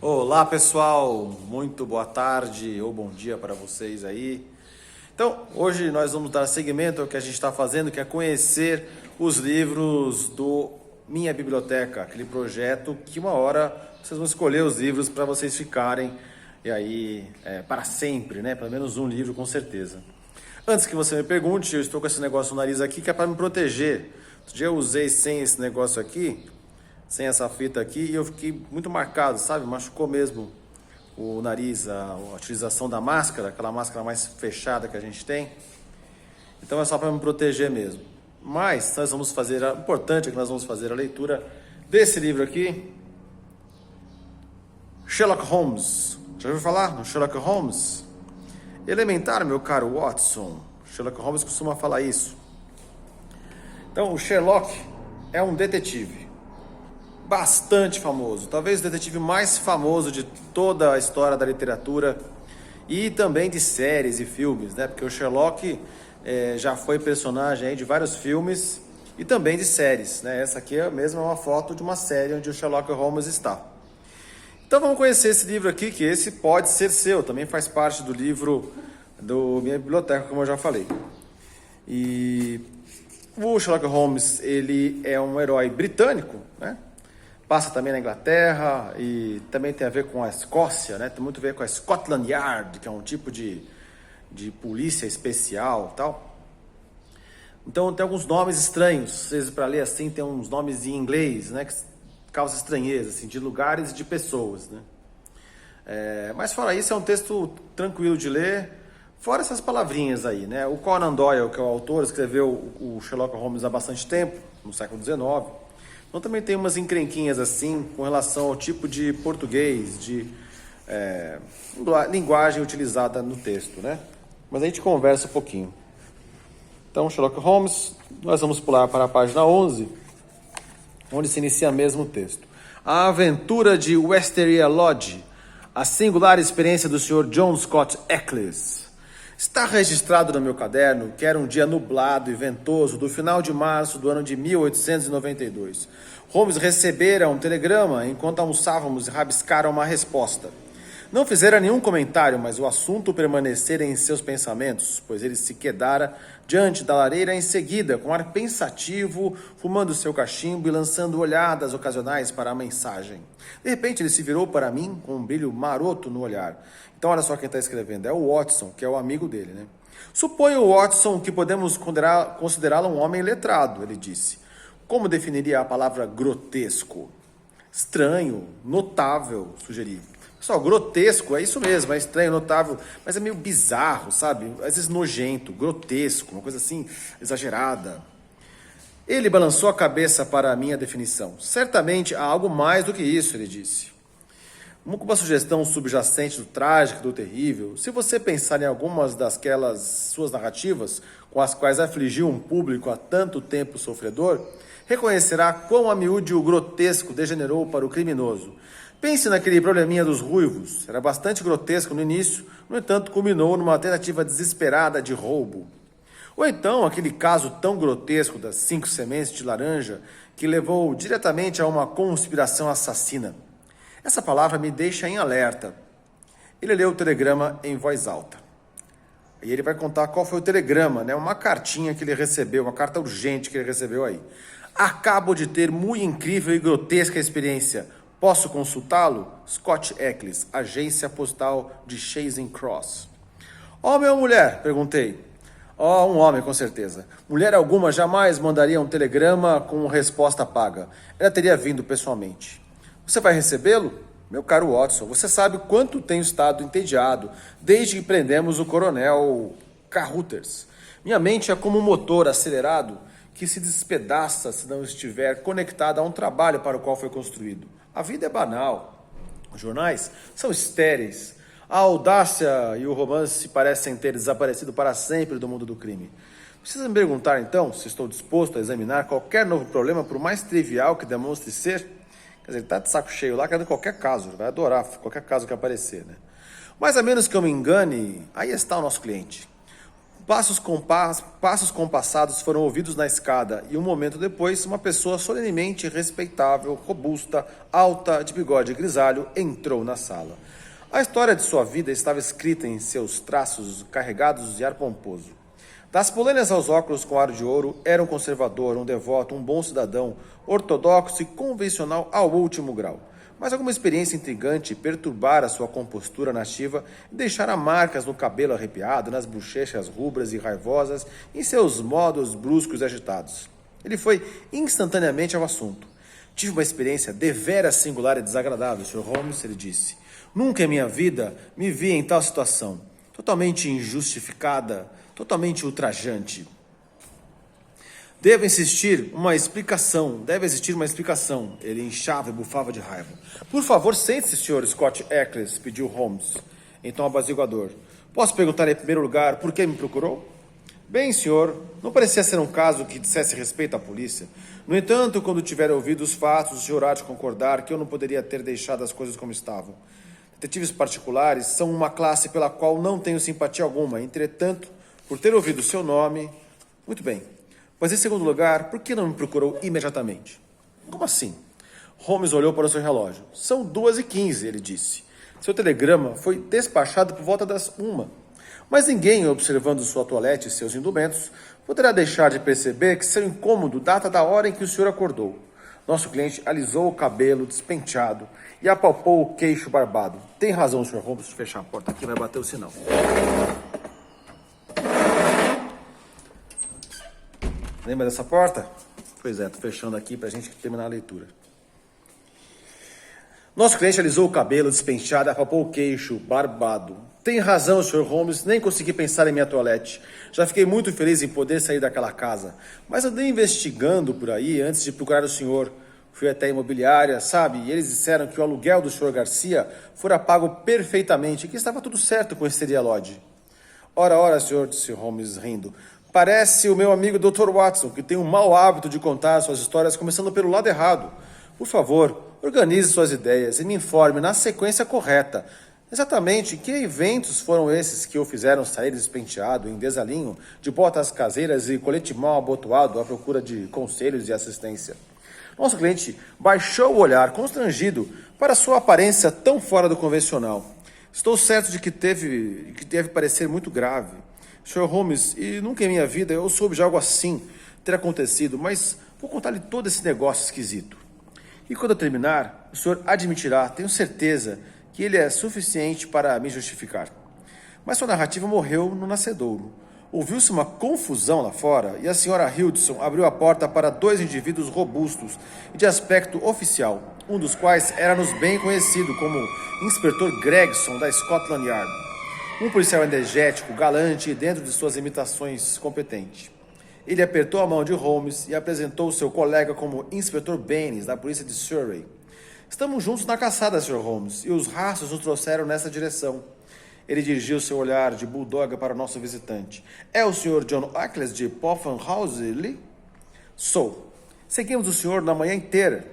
Olá pessoal, muito boa tarde ou bom dia para vocês aí. Então, hoje nós vamos dar seguimento ao que a gente está fazendo, que é conhecer os livros do Minha Biblioteca, aquele projeto que uma hora vocês vão escolher os livros para vocês ficarem e aí para sempre, né? Pelo menos um livro com certeza. Antes que você me pergunte, eu estou com esse negócio no nariz aqui que é para me proteger. Outro dia eu usei sem esse negócio aqui, sem essa fita aqui, e eu fiquei muito marcado, sabe? Machucou mesmo o nariz, a utilização da máscara, aquela máscara mais fechada que a gente tem. Então é só para me proteger mesmo. Mas nós vamos fazer, o importante é que nós vamos fazer a leitura desse livro aqui, Sherlock Holmes. Já ouviu falar no Sherlock Holmes? Elementar, meu caro Watson. Sherlock Holmes costuma falar isso. Então, o Sherlock é um detetive bastante famoso, talvez o detetive mais famoso de toda a história da literatura e também de séries e filmes, né? Porque o Sherlock já foi personagem aí de vários filmes e também de séries, né? Essa aqui mesmo é uma foto de uma série onde o Sherlock Holmes está. Então vamos conhecer esse livro aqui, que esse pode ser seu, também faz parte do livro do Minha Biblioteca, como eu já falei. E o Sherlock Holmes, ele é um herói britânico, né? Passa também na Inglaterra e também tem a ver com a Escócia, né? Tem muito a ver com a Scotland Yard, que é um tipo de polícia especial e tal. Então tem alguns nomes estranhos, às vezes para ler assim tem uns nomes em inglês, né? Que causa estranheza, assim, de lugares e de pessoas, né? Mas fora isso, é um texto tranquilo de ler, fora essas palavrinhas aí, né? O Conan Doyle, que é o autor, escreveu o Sherlock Holmes há bastante tempo, no século XIX. Então também tem umas encrenquinhas assim com relação ao tipo de português, de linguagem utilizada no texto, né? Mas a gente conversa um pouquinho. Então, Sherlock Holmes, nós vamos pular para a página 11, onde se inicia mesmo o texto. A aventura de Wisteria Lodge, a singular experiência do Sr. John Scott Eccles. Está registrado no meu caderno que era um dia nublado e ventoso do final de março do ano de 1892. Holmes recebera um telegrama enquanto almoçávamos e rabiscara uma resposta. Não fizera nenhum comentário, mas o assunto permanecera em seus pensamentos, pois ele se quedara diante da lareira em seguida, com ar pensativo, fumando seu cachimbo e lançando olhadas ocasionais para a mensagem. De repente ele se virou para mim com um brilho maroto no olhar. Então olha só quem está escrevendo, é o Watson, que é o amigo dele, né? Suponho, Watson, que podemos considerá-lo um homem letrado, ele disse. Como definiria a palavra grotesco? Estranho, notável, sugeri. Pessoal, grotesco, é isso mesmo, é estranho, notável, mas é meio bizarro, sabe? Às vezes nojento, grotesco, uma coisa assim, exagerada. Ele balançou a cabeça para a minha definição. Certamente há algo mais do que isso, ele disse. Uma sugestão subjacente do trágico, do terrível. Se você pensar em algumas daquelas suas narrativas com as quais afligiu um público há tanto tempo sofredor, reconhecerá quão a miúde o grotesco degenerou para o criminoso. Pense naquele probleminha dos ruivos. Era bastante grotesco no início, no entanto culminou numa tentativa desesperada de roubo. Ou então aquele caso tão grotesco das 5 sementes de laranja que levou diretamente a uma conspiração assassina. Essa palavra me deixa em alerta. Ele leu o telegrama em voz alta. E ele vai contar qual foi o telegrama, né? Uma cartinha que ele recebeu, uma carta urgente que ele recebeu aí. Acabo de ter muito incrível e grotesca experiência. Posso consultá-lo? Scott Eccles, agência postal de Charing Cross. Homem ou mulher? Perguntei. Um homem, com certeza. Mulher alguma jamais mandaria um telegrama com resposta paga. Ela teria vindo pessoalmente. Você vai recebê-lo? Meu caro Watson, você sabe quanto tenho estado entediado desde que prendemos o coronel Carruthers. Minha mente é como um motor acelerado que se despedaça se não estiver conectado a um trabalho para o qual foi construído. A vida é banal. Os jornais são estéreis. A audácia e o romance parecem ter desaparecido para sempre do mundo do crime. Precisa me perguntar, então, se estou disposto a examinar qualquer novo problema, por mais trivial que demonstre ser? Quer dizer, ele está de saco cheio lá, querendo qualquer caso, ele vai adorar qualquer caso que aparecer, né? Mas a menos que eu me engane, aí está o nosso cliente. Passos compassados foram ouvidos na escada e um momento depois, uma pessoa solenemente respeitável, robusta, alta, de bigode grisalho, entrou na sala. A história de sua vida estava escrita em seus traços carregados de ar pomposo. Das polênias aos óculos com ar de ouro, era um conservador, um devoto, um bom cidadão, ortodoxo e convencional ao último grau. Mas alguma experiência intrigante perturbara sua compostura nativa e deixara marcas no cabelo arrepiado, nas bochechas rubras e raivosas e em seus modos bruscos e agitados. Ele foi instantaneamente ao assunto. Tive uma experiência deveras singular e desagradável, Sr. Holmes, ele disse. Nunca em minha vida me vi em tal situação. Totalmente injustificada, totalmente ultrajante. Deve existir uma explicação. Ele inchava e bufava de raiva. Por favor, sente-se, Sr. Scott Eccles, pediu Holmes, em tom apaziguador. Posso perguntar em primeiro lugar por que me procurou? Bem, senhor, não parecia ser um caso que dissesse respeito à polícia. No entanto, quando tiver ouvido os fatos, o senhor há de concordar que eu não poderia ter deixado as coisas como estavam. Detetives particulares são uma classe pela qual não tenho simpatia alguma. Entretanto, por ter ouvido o seu nome... Muito bem. Mas, em segundo lugar, por que não me procurou imediatamente? Como assim? Holmes olhou para o seu relógio. São 2h15, ele disse. Seu telegrama foi despachado por volta das 1h. Mas ninguém, observando sua toalete e seus indumentos, poderá deixar de perceber que seu incômodo data da hora em que o senhor acordou. Nosso cliente alisou o cabelo despenteado e apalpou o queixo barbado. Tem razão, Sr. Holmes, de fechar a porta aqui, vai bater o sinal. Lembra dessa porta? Pois é, tô fechando aqui pra gente terminar a leitura. Nosso cliente alisou o cabelo despenteado e apalpou o queixo barbado. Tem razão, Sr. Holmes, nem consegui pensar em minha toalete. Já fiquei muito feliz em poder sair daquela casa. Mas andei investigando por aí antes de procurar o senhor. Fui até a imobiliária, sabe? E eles disseram que o aluguel do Sr. Garcia fora pago perfeitamente e que estava tudo certo com esse Lodge. Ora, senhor, disse Holmes rindo. Parece o meu amigo Dr. Watson, que tem um mau hábito de contar suas histórias começando pelo lado errado. Por favor, organize suas ideias e me informe na sequência correta. Exatamente que eventos foram esses que o fizeram sair despenteado, em desalinho, de botas caseiras e colete mal abotoado à procura de conselhos e assistência? Nosso cliente baixou o olhar, constrangido, para sua aparência tão fora do convencional. Estou certo de que deve parecer muito grave. Sr. Holmes, e nunca em minha vida eu soube de algo assim ter acontecido, mas vou contar-lhe todo esse negócio esquisito. E quando eu terminar, o senhor admitirá, tenho certeza, que ele é suficiente para me justificar. Mas sua narrativa morreu no nascedouro. Ouviu-se uma confusão lá fora e a senhora Hildson abriu a porta para 2 indivíduos robustos e de aspecto oficial, um dos quais era-nos bem conhecido como Inspetor Gregson da Scotland Yard. Um policial energético, galante e dentro de suas imitações competente. Ele apertou a mão de Holmes e apresentou seu colega como Inspetor Baines, da polícia de Surrey. Estamos juntos na caçada, Sr. Holmes, e os rastros nos trouxeram nessa direção. Ele dirigiu seu olhar de bulldog para o nosso visitante. É o Sr. John Eccles de Popham House, Lee? Sou. Seguimos o senhor na manhã inteira.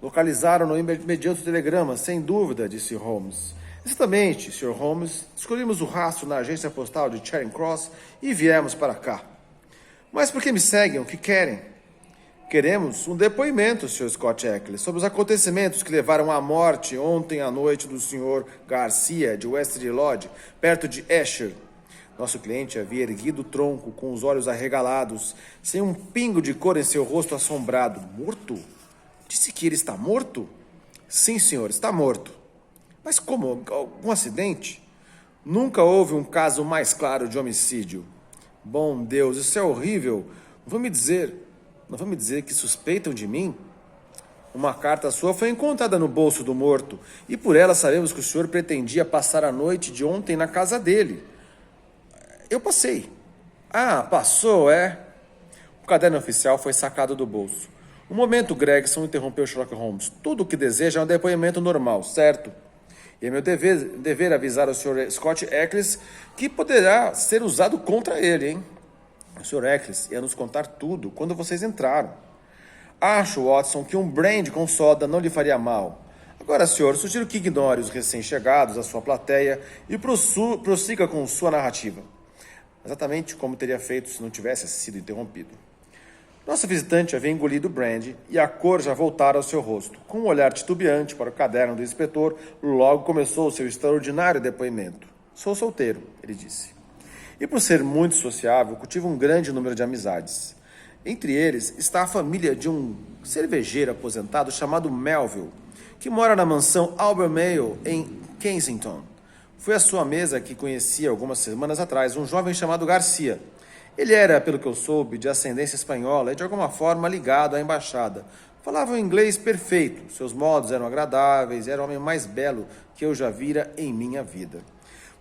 Localizaram-no mediante o telegrama, sem dúvida, disse Holmes. Exatamente, Sr. Holmes. Escolhemos o rastro na agência postal de Charing Cross e viemos para cá. Mas por que me seguem? O que querem? Queremos um depoimento, Sr. Scott Eccles, sobre os acontecimentos que levaram à morte ontem à noite do Sr. Garcia de Westry Lodge, perto de Esher. Nosso cliente havia erguido o tronco, com os olhos arregalados, sem um pingo de cor em seu rosto assombrado. Morto? Disse que ele está morto? Sim, senhor, está morto. Mas como? Algum acidente? Nunca houve um caso mais claro de homicídio. Bom Deus, isso é horrível. Não vão me dizer que suspeitam de mim? Uma carta sua foi encontrada no bolso do morto, e por ela sabemos que o senhor pretendia passar a noite de ontem na casa dele. Eu passei. Ah, passou, é? O caderno oficial foi sacado do bolso. Um momento, Gregson, interrompeu Sherlock Holmes. Tudo o que deseja é um depoimento normal, certo? E é meu dever avisar o Sr. Scott Eccles que poderá ser usado contra ele, hein? O Sr. Eccles ia nos contar tudo quando vocês entraram. Acho, Watson, que um brand com soda não lhe faria mal. Agora, senhor, sugiro que ignore os recém-chegados, a sua plateia, e prossiga com sua narrativa. exatamente como teria feito se não tivesse sido interrompido. Nosso visitante havia engolido o brandy e a cor já voltara ao seu rosto. Com um olhar titubeante para o caderno do inspetor, logo começou o seu extraordinário depoimento. Sou solteiro, ele disse. E por ser muito sociável, cultivo um grande número de amizades. Entre eles está a família de um cervejeiro aposentado chamado Melville, que mora na mansão Albemarle em Kensington. Foi à sua mesa que conheci algumas semanas atrás um jovem chamado Garcia. Ele era, pelo que eu soube, de ascendência espanhola e de alguma forma ligado à embaixada. Falava um inglês perfeito, seus modos eram agradáveis e era o homem mais belo que eu já vira em minha vida.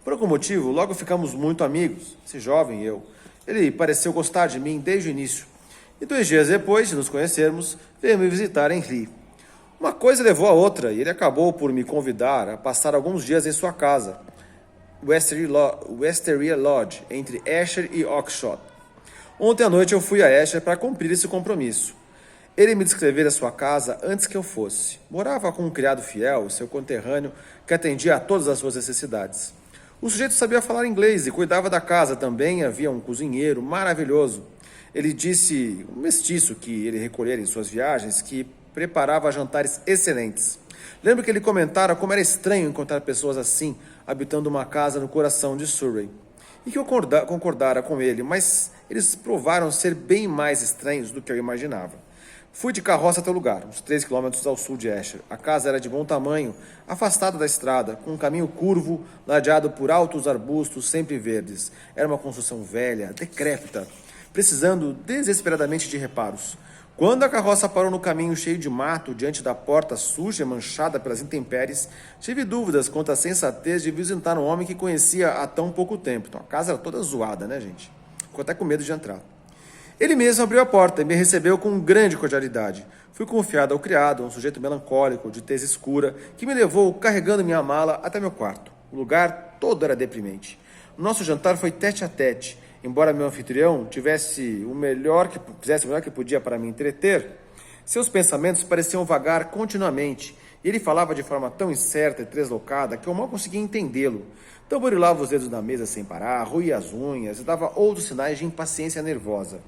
Por algum motivo, logo ficamos muito amigos, esse jovem e eu. Ele pareceu gostar de mim desde o início. E 2 dias depois de nos conhecermos, veio me visitar em Lee. Uma coisa levou a outra e ele acabou por me convidar a passar alguns dias em sua casa, Wisteria Lodge, entre Esher e Oxshott. Ontem à noite eu fui a Esher para cumprir esse compromisso. Ele me descrevera sua casa antes que eu fosse. Morava com um criado fiel, seu conterrâneo, que atendia a todas as suas necessidades. O sujeito sabia falar inglês e cuidava da casa também. Havia um cozinheiro maravilhoso. Ele disse, um mestiço que ele recolhera em suas viagens, que preparava jantares excelentes. Lembro que ele comentara como era estranho encontrar pessoas assim, habitando uma casa no coração de Surrey. E que eu concordara com ele, mas eles provaram ser bem mais estranhos do que eu imaginava. Fui de carroça até o lugar, uns 3 quilômetros ao sul de Esher. A casa era de bom tamanho, afastada da estrada, com um caminho curvo, ladeado por altos arbustos sempre verdes. Era uma construção velha, decrépita, precisando desesperadamente de reparos. Quando a carroça parou no caminho cheio de mato, diante da porta suja e manchada pelas intempéries, tive dúvidas quanto à sensatez de visitar um homem que conhecia há tão pouco tempo. Então, a casa era toda zoada, né, gente? Ficou até com medo de entrar. Ele mesmo abriu a porta e me recebeu com grande cordialidade. Fui confiado ao criado, um sujeito melancólico, de tez escura, que me levou, carregando minha mala, até meu quarto. O lugar todo era deprimente. O nosso jantar foi tete a tete. Embora meu anfitrião fizesse o melhor que podia para me entreter, seus pensamentos pareciam vagar continuamente, e ele falava de forma tão incerta e deslocada que eu mal conseguia entendê-lo. Tamborilava os dedos na mesa sem parar, roía as unhas e dava outros sinais de impaciência nervosa.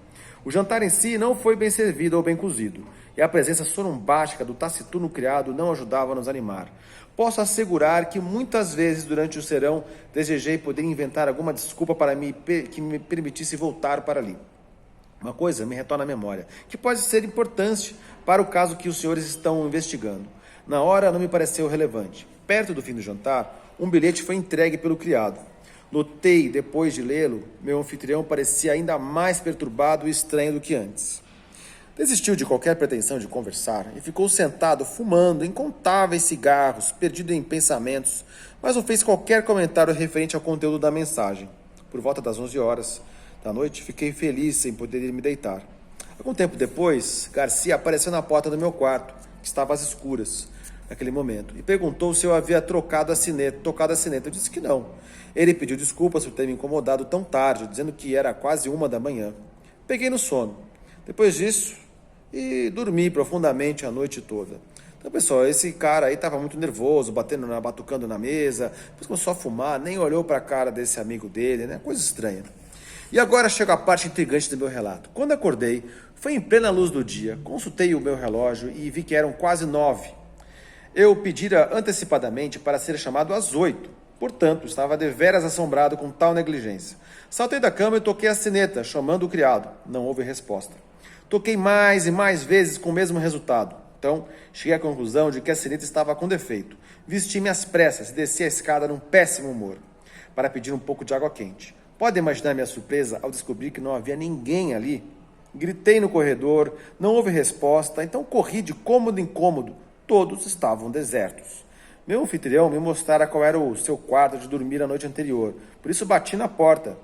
O jantar em si não foi bem servido ou bem cozido, e a presença sorumbática do taciturno criado não ajudava a nos animar. Posso assegurar que muitas vezes durante o serão desejei poder inventar alguma desculpa que me permitisse voltar para ali. Uma coisa me retorna à memória, que pode ser importante para o caso que os senhores estão investigando. Na hora não me pareceu relevante. Perto do fim do jantar, um bilhete foi entregue pelo criado. Notei, depois de lê-lo, meu anfitrião parecia ainda mais perturbado e estranho do que antes. Desistiu de qualquer pretensão de conversar e ficou sentado, fumando incontáveis cigarros, perdido em pensamentos, mas não fez qualquer comentário referente ao conteúdo da mensagem. Por volta das 11 horas da noite, fiquei feliz em poder ir me deitar. Algum tempo depois, Garcia apareceu na porta do meu quarto, que estava às escuras naquele momento, e perguntou se eu havia tocado a sineta. Eu disse que não. Ele pediu desculpas por ter me incomodado tão tarde, dizendo que era quase 1 da manhã. Peguei no sono. Depois disso, e dormi profundamente a noite toda. Então, pessoal, esse cara aí estava muito nervoso, batucando na mesa, depois começou a fumar, nem olhou para a cara desse amigo dele, né? Coisa estranha. E agora chega a parte intrigante do meu relato. Quando acordei, foi em plena luz do dia, consultei o meu relógio e vi que eram quase 9. Eu pedira antecipadamente para ser chamado às 8. Portanto, estava deveras assombrado com tal negligência. Saltei da cama e toquei a sineta, chamando o criado. Não houve resposta. Toquei mais e mais vezes com o mesmo resultado. Então, cheguei à conclusão de que a sineta estava com defeito. Vesti-me às pressas e desci a escada num péssimo humor, para pedir um pouco de água quente. Pode imaginar minha surpresa ao descobrir que não havia ninguém ali? Gritei no corredor, não houve resposta, então corri de cômodo em cômodo. Todos estavam desertos. Meu anfitrião me mostrara qual era o seu quarto de dormir a noite anterior. Por isso bati na porta.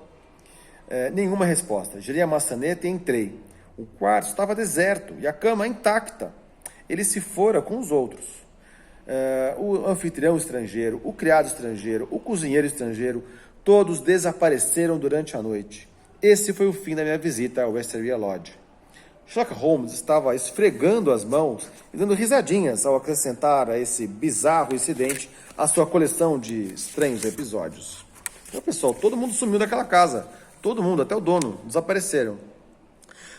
Nenhuma resposta. Girei a maçaneta e entrei. O quarto estava deserto e a cama intacta. Ele se fora com os outros. O anfitrião estrangeiro, o criado estrangeiro, o cozinheiro estrangeiro, todos desapareceram durante a noite. Esse foi o fim da minha visita ao Wisteria Lodge. Sherlock Holmes estava esfregando as mãos e dando risadinhas ao acrescentar a esse bizarro incidente a sua coleção de estranhos episódios. Então, pessoal, todo mundo sumiu daquela casa. Todo mundo, até o dono, desapareceram.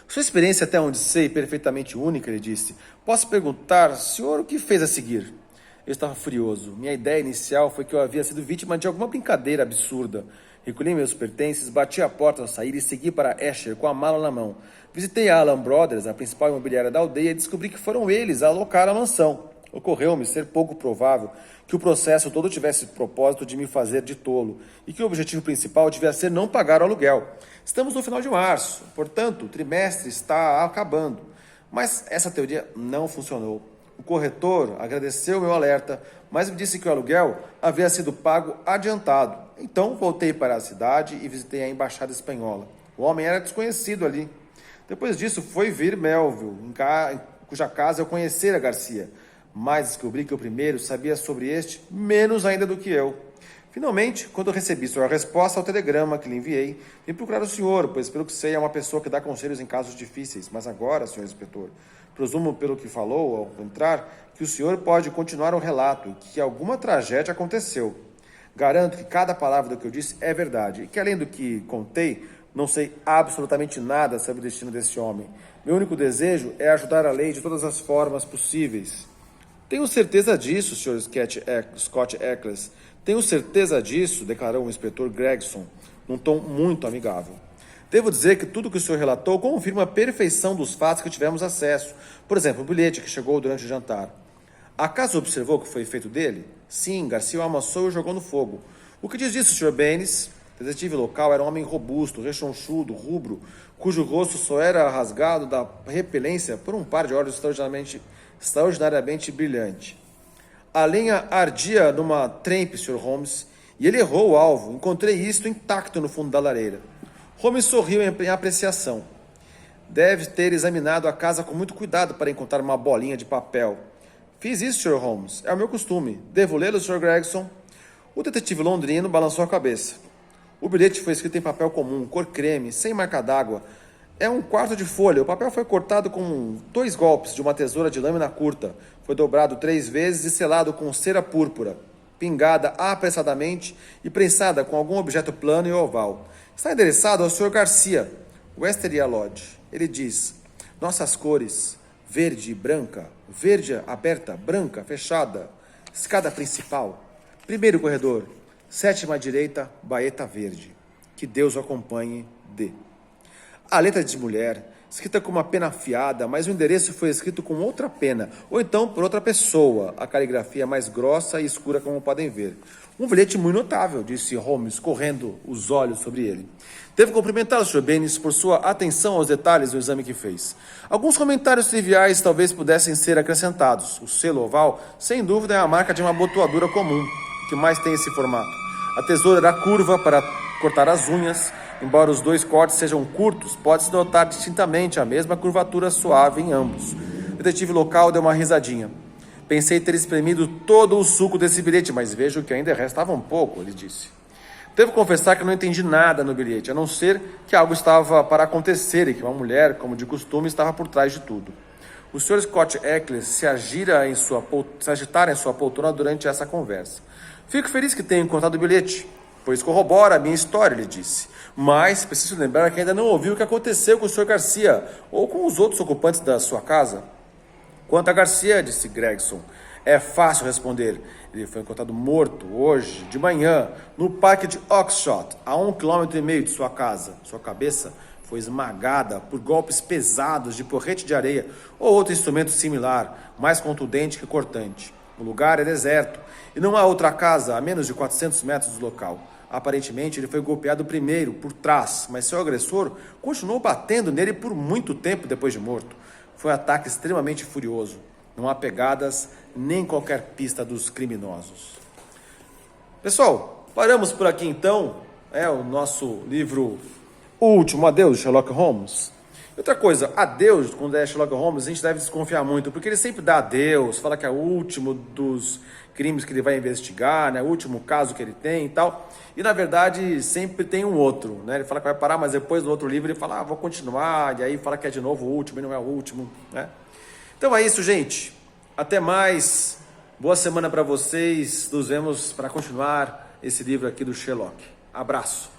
Sua experiência até onde sei perfeitamente única, ele disse. Posso perguntar, senhor, o que fez a seguir? Eu estava furioso. Minha ideia inicial foi que eu havia sido vítima de alguma brincadeira absurda. Recolhi meus pertences, bati a porta ao sair e segui para Esher com a mala na mão. Visitei a Allen Brothers, a principal imobiliária da aldeia, e descobri que foram eles a alocar a mansão. Ocorreu-me ser pouco provável que o processo todo tivesse o propósito de me fazer de tolo e que o objetivo principal devia ser não pagar o aluguel. Estamos no final de março, portanto, o trimestre está acabando. Mas essa teoria não funcionou. O corretor agradeceu meu alerta, mas me disse que o aluguel havia sido pago adiantado. Então, voltei para a cidade e visitei a embaixada espanhola. O homem era desconhecido ali. Depois disso, foi vir Melville, em cuja casa eu conhecera Garcia. Mas descobri que o primeiro sabia sobre este menos ainda do que eu. Finalmente, quando eu recebi sua resposta ao telegrama que lhe enviei, vim procurar o senhor, pois pelo que sei é uma pessoa que dá conselhos em casos difíceis. Mas agora, senhor inspetor, presumo pelo que falou ao entrar, que o senhor pode continuar o relato e que alguma tragédia aconteceu. Garanto que cada palavra do que eu disse é verdade e que além do que contei, não sei absolutamente nada sobre o destino desse homem. Meu único desejo é ajudar a lei de todas as formas possíveis. Tenho certeza disso, Sr. Scott Eccles. Tenho certeza disso, declarou o inspetor Gregson, num tom muito amigável. Devo dizer que tudo que o senhor relatou confirma a perfeição dos fatos que tivemos acesso. Por exemplo, o bilhete que chegou durante o jantar. Acaso observou o que foi feito dele? Sim, Garcia o amassou e jogou no fogo. O que diz disso, Sr. Baines? O detetive local era um homem robusto, rechonchudo, rubro, cujo rosto só era rasgado da repelência por um par de olhos extraordinariamente brilhante. A lenha ardia numa trempe, Sr. Holmes, e ele errou o alvo. Encontrei isto intacto no fundo da lareira. Holmes sorriu em apreciação. Deve ter examinado a casa com muito cuidado para encontrar uma bolinha de papel. Fiz isso, Sr. Holmes. É o meu costume. Devo lê-lo, Sr. Gregson? O detetive londrino balançou a cabeça. O bilhete foi escrito em papel comum, cor creme, sem marca d'água. É um quarto de folha. O papel foi cortado com 2 golpes de uma tesoura de lâmina curta. Foi dobrado 3 vezes e selado com cera púrpura, pingada apressadamente e prensada com algum objeto plano e oval. Está endereçado ao Sr. Garcia, Westeria Lodge. Ele diz: nossas cores, verde e branca, verde aberta, branca, fechada, escada principal, primeiro corredor, 7ª à direita, baeta verde. Que Deus o acompanhe, D. A letra de mulher, escrita com uma pena afiada, mas o endereço foi escrito com outra pena, ou então por outra pessoa, a caligrafia mais grossa e escura, como podem ver. Um bilhete muito notável, disse Holmes, correndo os olhos sobre ele. Devo cumprimentar o Sr. Baines por sua atenção aos detalhes do exame que fez. Alguns comentários triviais talvez pudessem ser acrescentados. O selo oval, sem dúvida, é a marca de uma abotoadura comum, que mais tem esse formato. A tesoura era curva para cortar as unhas. Embora os 2 cortes sejam curtos, pode-se notar distintamente a mesma curvatura suave em ambos. O detetive local deu uma risadinha. Pensei ter espremido todo o suco desse bilhete, mas vejo que ainda restava um pouco, ele disse. Devo confessar que não entendi nada no bilhete, a não ser que algo estava para acontecer e que uma mulher, como de costume, estava por trás de tudo. O Sr. Scott Eccles se agitara em sua poltrona durante essa conversa. Fico feliz que tenha encontrado o bilhete, pois corrobora a minha história, ele disse. Mas preciso lembrar que ainda não ouviu o que aconteceu com o Sr. Garcia ou com os outros ocupantes da sua casa. Quanto a Garcia, disse Gregson, é fácil responder. Ele foi encontrado morto hoje, de manhã, no parque de Oxshott, a 1,5 km de sua casa. Sua cabeça foi esmagada por golpes pesados de porrete de areia ou outro instrumento similar, mais contundente que cortante. O lugar é deserto e não há outra casa a menos de 400 metros do local. Aparentemente, ele foi golpeado primeiro, por trás, mas seu agressor continuou batendo nele por muito tempo depois de morto. Foi um ataque extremamente furioso. Não há pegadas nem qualquer pista dos criminosos. Pessoal, paramos por aqui então. É o nosso livro O Último Adeus, Sherlock Holmes. Outra coisa, adeus, quando é Sherlock Holmes, a gente deve desconfiar muito, porque ele sempre dá adeus, fala que é o último dos crimes que ele vai investigar, né? O último caso que ele tem e tal. E, na verdade, sempre tem um outro, né? Ele fala que vai parar, mas depois no outro livro ele fala, vou continuar, e aí fala que é de novo o último e não é o último, né? Então é isso, gente. Até mais. Boa semana para vocês. Nos vemos para continuar esse livro aqui do Sherlock. Abraço.